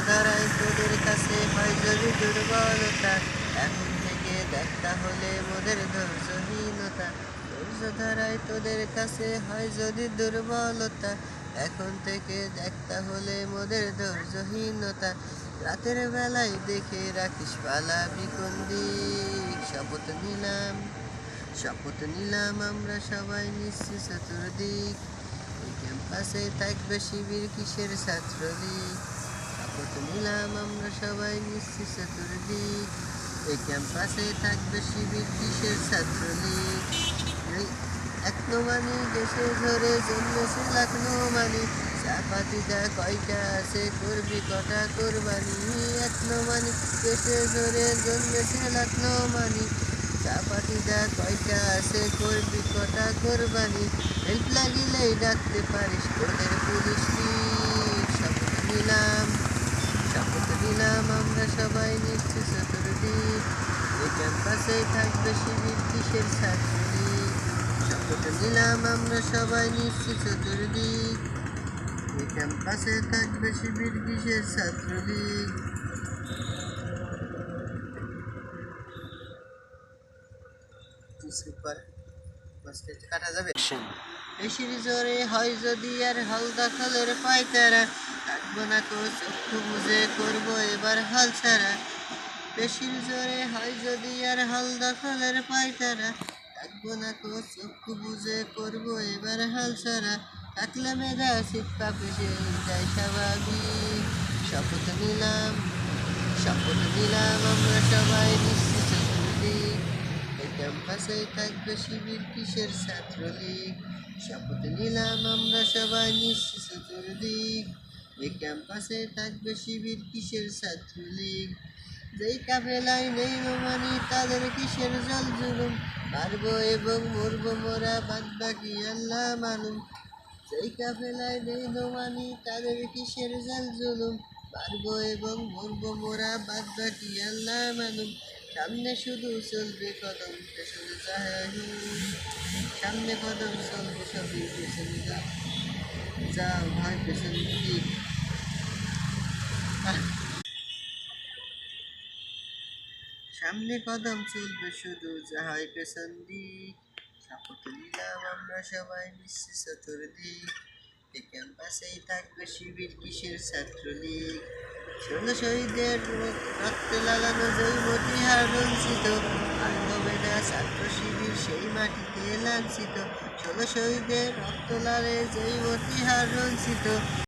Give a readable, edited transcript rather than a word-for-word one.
ধারায় তোদের কাছে হয় যদি দুর্বলতা, এখন থেকে দেখ তাহলে মোদের ধৈর্যহীনতা। ধৈর্য ধারায় তোদের কাছে হয় যদি দুর্বলতা, এখন থেকে দেখ তাহলে মোদের ধৈর্যহীনতা। রাতের বেলায় দেখে রাখিস পালাবি কোন দিক, শপথ নিলাম আমরা সবাই নিচ্ছি চতুর্দিক। এই ক্যাম্পাসে থাকবে শিবির কিসের ছাত্রলীগ, শপথ নিলাম আমরা সবাই নিচ্ছি চতুর্দিক। এই ক্যাম্পাসে থাকবে শিবির কিসের ছাত্রলীগ। এই এক নমানি দেশে ধরে জন্মেছে লাখ নমানি, চাপাতিটা কয়টা আছে করবি কটা কোরবানি। এক নমানি দেশে ধরে জন্মেছে লাখ নমানি, চাপাতিটা কয়টা আছে করবি কটা কোরবানি। হেল্প লাগিলেই ডাকতে পারিস তোদের পুলিশ লিগ। শপথ নিলাম আমরা সবাই নিচ্ছি চতুর্দিক। এই ক্যাম্পাসে থাকবে শিবির কিসের ছাত্রলীগ, শপথ নিলাম আমরা সবাই নিচ্ছি চতুর্দিক। এই ক্যাম্পাসে থাকবে শিবির কিসের ছাত্রলীগ। কাটা যাবে। বেশির জোরে হয় যদি আর হাল দখলের পায়তারা, থাকবো না তো চক্ষু বুঝে করবো এবার হাল ছাড়া। বেশির জোরে হয় যদি আর হাল দখলের পায়তারা, থাকবো না তো চক্ষু বুঝে করবো এবার হাল ছাড়া। থাকলে মেধা শিক্ষা পেশে যায় স্বাভাবিক। শপথ নিলাম আমরা সবাই নিচ্ছি চতুর্দিক। এই ক্যাম্পাসে থাকবে শিবির কিসের ছাত্রলীগ, শপথ নিলাম আমরা সবাই নিচ্ছি চতুর্দিক। এই ক্যাম্পাসে থাকবে শিবির কিসের ছাত্রলীগ। যেই কাফেলায় নেই নোমানি তাদের কিসের জল জুলুম, পারবো এবং মরবো মোরা বাদ বাকি আল্লাহ মালুম। যেই কাফেলায় নেই নোমানি তাদের কিসের জল জুলুম, পারবো এবং মরবো মোরা বাদ বাকি আল্লাহ মালুম। সামনে শুধু চলবে কদম, পেছনে চাহি সামনে কদম চলবে সবই পেছনে যাও ভাই পেছনে দিক। সামনে কদম চলবে শুধু যাহাই পেছন দিক। শপথ নিলাম আমরা সবাই নিচ্ছি চতুর্দিক। এই ক্যাম্পাসেই থাকবে শিবির কিসের ছাত্রলীগ। 16 শহীদের রক্তে লাগানো যেই মতিহার রঞ্চিত, আর হবে না ছাত্র শিবির সেই মাটিতে লাঞ্ছিত। 16 শহীদের রক্ত লালে যেই মতিহার রঞ্চিত,